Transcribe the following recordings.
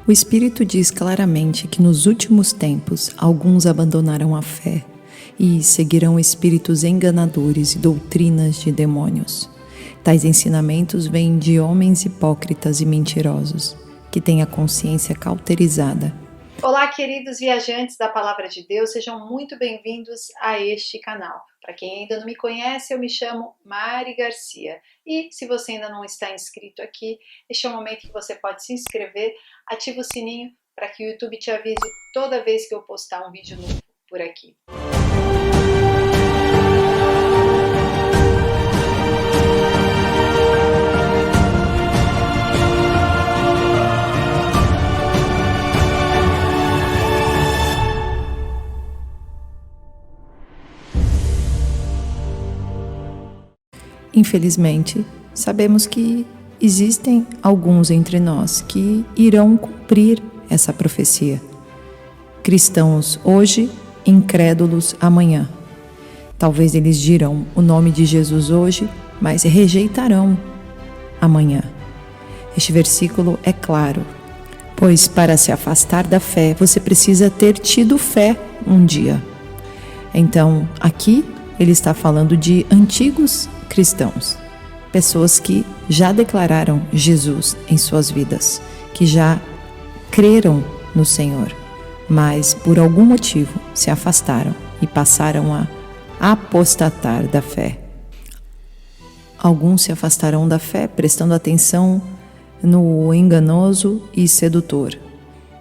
O Espírito diz claramente que nos últimos tempos alguns abandonarão a fé e seguirão espíritos enganadores e doutrinas de demônios. Tais ensinamentos vêm de homens hipócritas e mentirosos, que têm a consciência cauterizada. Olá, queridos viajantes da Palavra de Deus, sejam muito bem-vindos a este canal. Para quem ainda não me conhece, eu me chamo Mari Garcia. E se você ainda não está inscrito aqui, este é o momento que você pode se inscrever, ativa o sininho para que o YouTube te avise toda vez que eu postar um vídeo novo por aqui. Infelizmente, sabemos que existem alguns entre nós que irão cumprir essa profecia. Cristãos hoje, incrédulos amanhã. Talvez eles dirão o nome de Jesus hoje, mas rejeitarão amanhã. Este versículo é claro, pois para se afastar da fé, você precisa ter tido fé um dia. Então, aqui ele está falando de antigos cristãos, pessoas que já declararam Jesus em suas vidas, que já creram no Senhor, mas por algum motivo se afastaram e passaram a apostatar da fé. Alguns se afastarão da fé prestando atenção no enganoso e sedutor,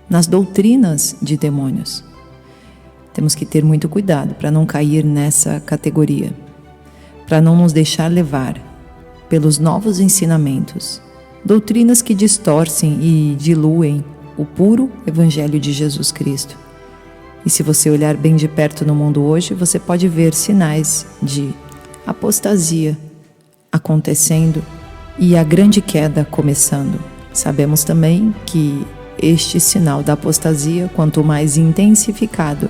nas doutrinas de demônios. Temos que ter muito cuidado para não cair nessa categoria, para não nos deixar levar pelos novos ensinamentos, doutrinas que distorcem e diluem o puro Evangelho de Jesus Cristo. E se você olhar bem de perto no mundo hoje, você pode ver sinais de apostasia acontecendo e a grande queda começando. Sabemos também que este sinal da apostasia, quanto mais intensificado,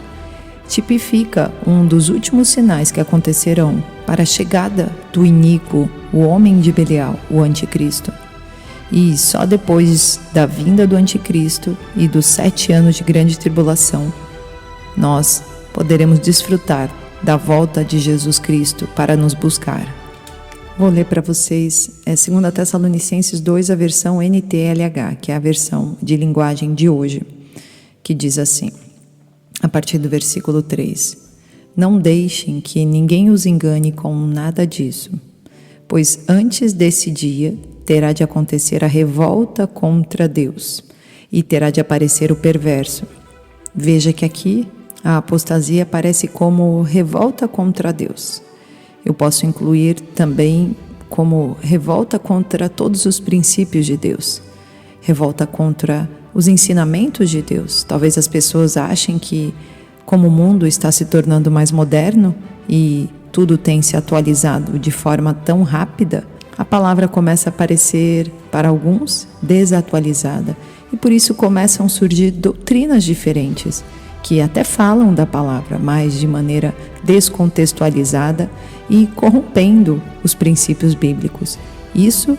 tipifica um dos últimos sinais que acontecerão para a chegada do iníquo, o homem de Belial, o anticristo. E só depois da vinda do anticristo e dos 7 anos de grande tribulação, nós poderemos desfrutar da volta de Jesus Cristo para nos buscar. Vou ler para vocês 2 Tessalonicenses 2, a versão NTLH, que é a versão de linguagem de hoje, que diz assim, a partir do versículo 3. Não deixem que ninguém os engane com nada disso, pois antes desse dia terá de acontecer a revolta contra Deus e terá de aparecer o perverso. Veja que aqui a apostasia aparece como revolta contra Deus. Eu posso incluir também como revolta contra todos os princípios de Deus, revolta contra os ensinamentos de Deus. Talvez as pessoas achem que, como o mundo está se tornando mais moderno e tudo tem se atualizado de forma tão rápida, a palavra começa a parecer, para alguns, desatualizada. E por isso começam a surgir doutrinas diferentes, que até falam da palavra, mas de maneira descontextualizada e corrompendo os princípios bíblicos. Isso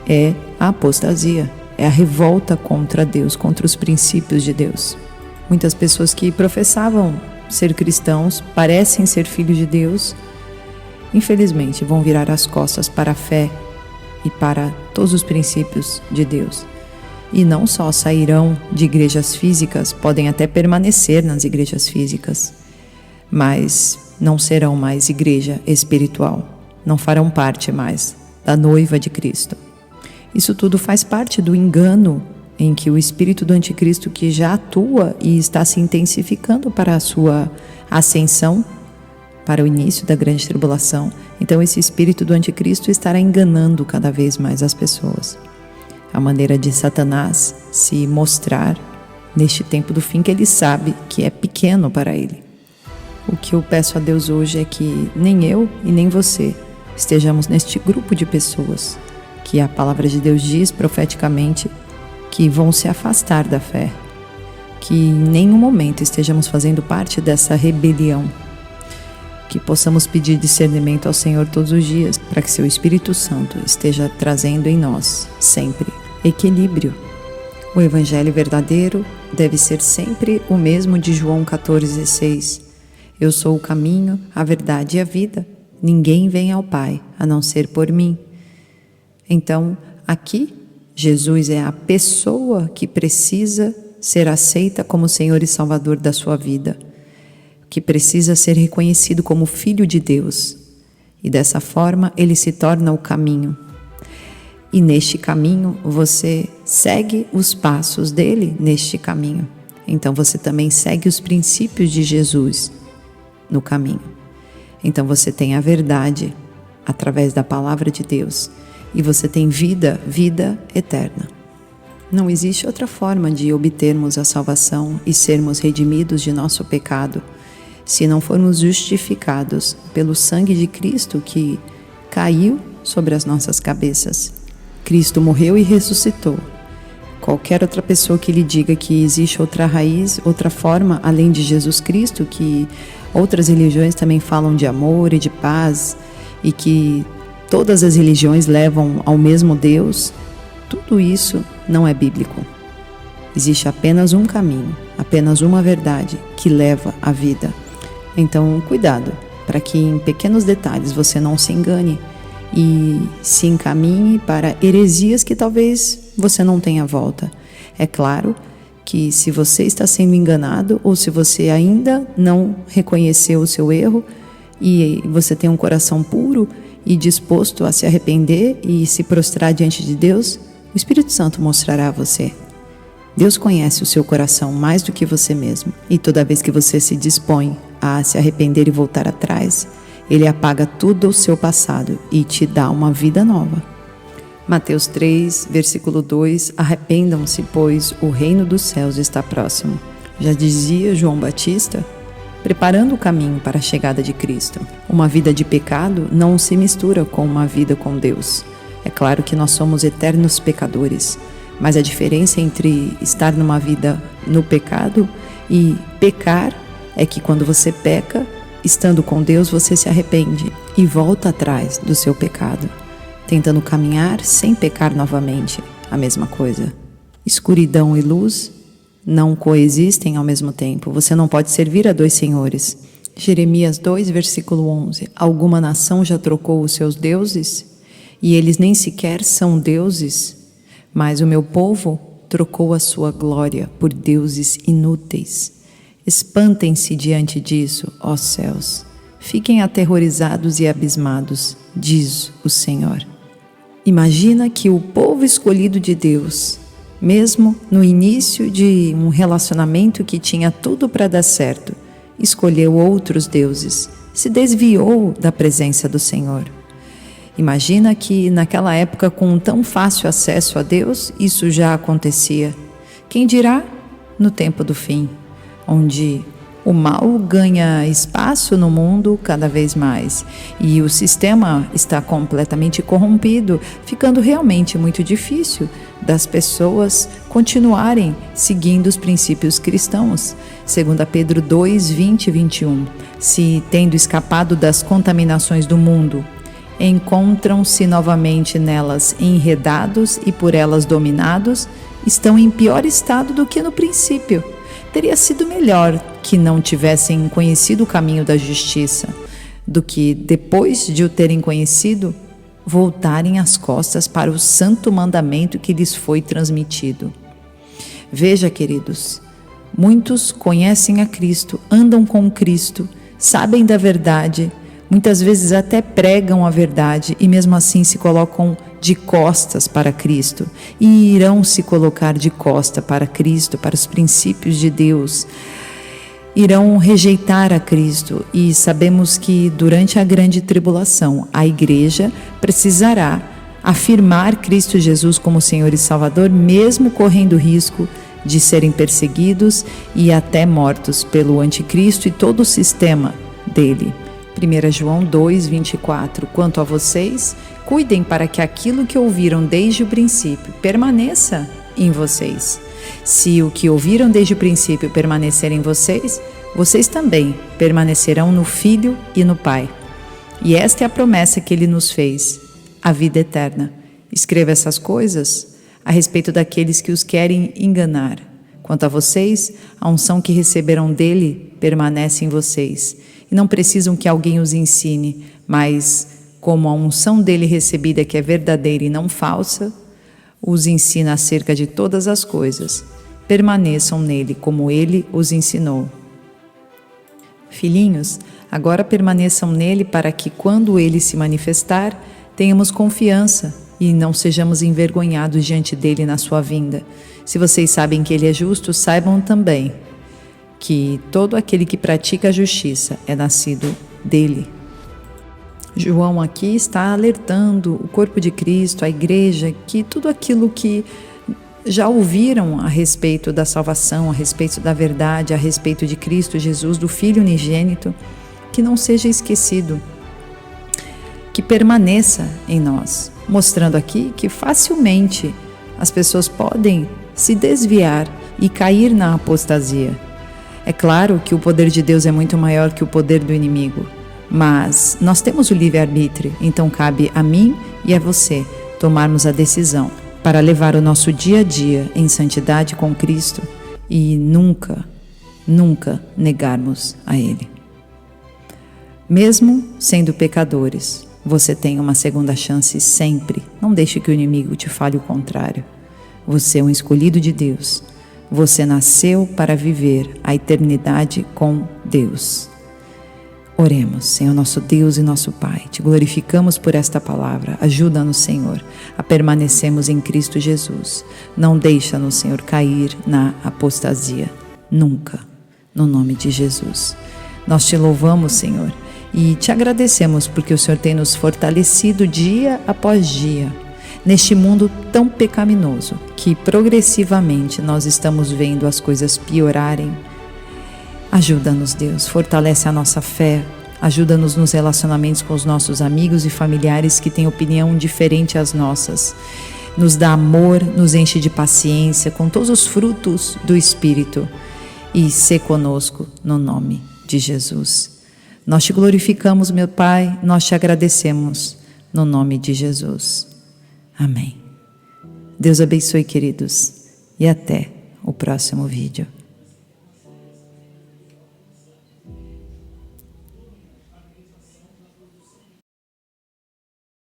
é a apostasia. É a revolta contra Deus, contra os princípios de Deus. Muitas pessoas que professavam ser cristãos, parecem ser filhos de Deus, infelizmente vão virar as costas para a fé e para todos os princípios de Deus. E não só sairão de igrejas físicas, podem até permanecer nas igrejas físicas, mas não serão mais igreja espiritual, não farão parte mais da noiva de Cristo. Isso tudo faz parte do engano em que o espírito do anticristo, que já atua e está se intensificando para a sua ascensão, para o início da grande tribulação. Então esse espírito do anticristo estará enganando cada vez mais as pessoas. A maneira de Satanás se mostrar neste tempo do fim, que ele sabe que é pequeno para ele. O que eu peço a Deus hoje é que nem eu e nem você estejamos neste grupo de pessoas que a palavra de Deus diz profeticamente que vão se afastar da fé, que em nenhum momento estejamos fazendo parte dessa rebelião, que possamos pedir discernimento ao Senhor todos os dias, para que seu Espírito Santo esteja trazendo em nós sempre equilíbrio, O evangelho verdadeiro deve ser sempre o mesmo de João 14,16. Eu sou o caminho, a verdade e a vida. Ninguém vem ao Pai, a não ser por mim. Então, aqui, Jesus é a pessoa que precisa ser aceita como Senhor e Salvador da sua vida, que precisa ser reconhecido como Filho de Deus. E dessa forma, ele se torna o caminho. E neste caminho, você segue os passos dele neste caminho. Então, você também segue os princípios de Jesus no caminho. Então, você tem a verdade através da palavra de Deus. E você tem vida eterna. Não existe outra forma de obtermos a salvação e sermos redimidos de nosso pecado, se não formos justificados pelo sangue de Cristo que caiu sobre as nossas cabeças. Cristo morreu e ressuscitou. Qualquer outra pessoa que lhe diga que existe outra raiz, outra forma além de Jesus Cristo, que outras religiões também falam de amor e de paz e que todas as religiões levam ao mesmo Deus, tudo isso não é bíblico. Existe apenas um caminho, apenas uma verdade que leva à vida. Então, cuidado, para que em pequenos detalhes você não se engane e se encaminhe para heresias que talvez você não tenha volta. É claro que se você está sendo enganado ou se você ainda não reconheceu o seu erro e você tem um coração puro e disposto a se arrepender e se prostrar diante de Deus, o Espírito Santo mostrará a você. Deus conhece o seu coração mais do que você mesmo. E toda vez que você se dispõe a se arrepender e voltar atrás, Ele apaga tudo o seu passado e te dá uma vida nova. Mateus 3, versículo 2, arrependam-se, pois o reino dos céus está próximo. Já dizia João Batista, preparando o caminho para a chegada de Cristo. Uma vida de pecado não se mistura com uma vida com Deus. É claro que nós somos eternos pecadores, mas a diferença entre estar numa vida no pecado e pecar é que quando você peca, estando com Deus, você se arrepende e volta atrás do seu pecado, tentando caminhar sem pecar novamente. A mesma coisa. Escuridão e luz não coexistem ao mesmo tempo. Você não pode servir a dois senhores. Jeremias 2, versículo 11. Alguma nação já trocou os seus deuses? E eles nem sequer são deuses, mas o meu povo trocou a sua glória por deuses inúteis. Espantem-se diante disso, ó céus. Fiquem aterrorizados e abismados, diz o Senhor. Imagina que o povo escolhido de Deus, mesmo no início de um relacionamento que tinha tudo para dar certo, escolheu outros deuses, se desviou da presença do Senhor. Imagina que naquela época, com tão fácil acesso a Deus, isso já acontecia. Quem dirá no tempo do fim, onde o mal ganha espaço no mundo cada vez mais e o sistema está completamente corrompido, ficando realmente muito difícil das pessoas continuarem seguindo os princípios cristãos. 2 Pedro 2, 20 e 21. Se, tendo escapado das contaminações do mundo, encontram-se novamente nelas enredados e por elas dominados, estão em pior estado do que no princípio. Teria sido melhor que não tivessem conhecido o caminho da justiça, do que, depois de o terem conhecido, voltarem as costas para o santo mandamento que lhes foi transmitido. Veja, queridos, muitos conhecem a Cristo, andam com Cristo, sabem da verdade, muitas vezes até pregam a verdade e mesmo assim se colocam de costas para Cristo e irão se colocar de costa para Cristo, para os princípios de Deus. Irão rejeitar a Cristo e sabemos que durante a grande tribulação a igreja precisará afirmar Cristo Jesus como Senhor e Salvador, mesmo correndo risco de serem perseguidos e até mortos pelo anticristo e todo o sistema dele. 1 João 2, 24. Quanto a vocês, cuidem para que aquilo que ouviram desde o princípio permaneça em vocês. Se o que ouviram desde o princípio permanecer em vocês, vocês também permanecerão no Filho e no Pai. E esta é a promessa que Ele nos fez, a vida eterna. Escreva essas coisas a respeito daqueles que os querem enganar. Quanto a vocês, a unção que receberam dele permanece em vocês, e não precisam que alguém os ensine, mas, como a unção dele recebida, que é verdadeira e não falsa, os ensina acerca de todas as coisas. Permaneçam nele, como ele os ensinou. Filhinhos, agora permaneçam nele para que, quando ele se manifestar, tenhamos confiança e não sejamos envergonhados diante dele na sua vinda. Se vocês sabem que ele é justo, saibam também que todo aquele que pratica a justiça é nascido dele. João aqui está alertando o corpo de Cristo, a igreja, que tudo aquilo que já ouviram a respeito da salvação, a respeito da verdade, a respeito de Cristo Jesus, do Filho unigênito, que não seja esquecido, que permaneça em nós, mostrando aqui que facilmente as pessoas podem se desviar e cair na apostasia. É claro que o poder de Deus é muito maior que o poder do inimigo, mas nós temos o livre-arbítrio, então cabe a mim e a você tomarmos a decisão para levar o nosso dia a dia em santidade com Cristo e nunca, nunca negarmos a Ele. Mesmo sendo pecadores, você tem uma segunda chance sempre. Não deixe que o inimigo te fale o contrário. Você é um escolhido de Deus. Você nasceu para viver a eternidade com Deus. Oremos. Senhor nosso Deus e nosso Pai, te glorificamos por esta palavra. Ajuda-nos, Senhor, a permanecermos em Cristo Jesus. Não deixa-nos, Senhor, cair na apostasia. Nunca. No nome de Jesus. Nós te louvamos, Senhor, e te agradecemos porque o Senhor tem nos fortalecido dia após dia, neste mundo tão pecaminoso, que progressivamente nós estamos vendo as coisas piorarem. Ajuda-nos, Deus, fortalece a nossa fé, ajuda-nos nos relacionamentos com os nossos amigos e familiares que têm opinião diferente às nossas. Nos dá amor, nos enche de paciência, com todos os frutos do Espírito, e sê conosco no nome de Jesus. Nós te glorificamos, meu Pai, nós te agradecemos no nome de Jesus. Amém. Deus abençoe, queridos, e até o próximo vídeo.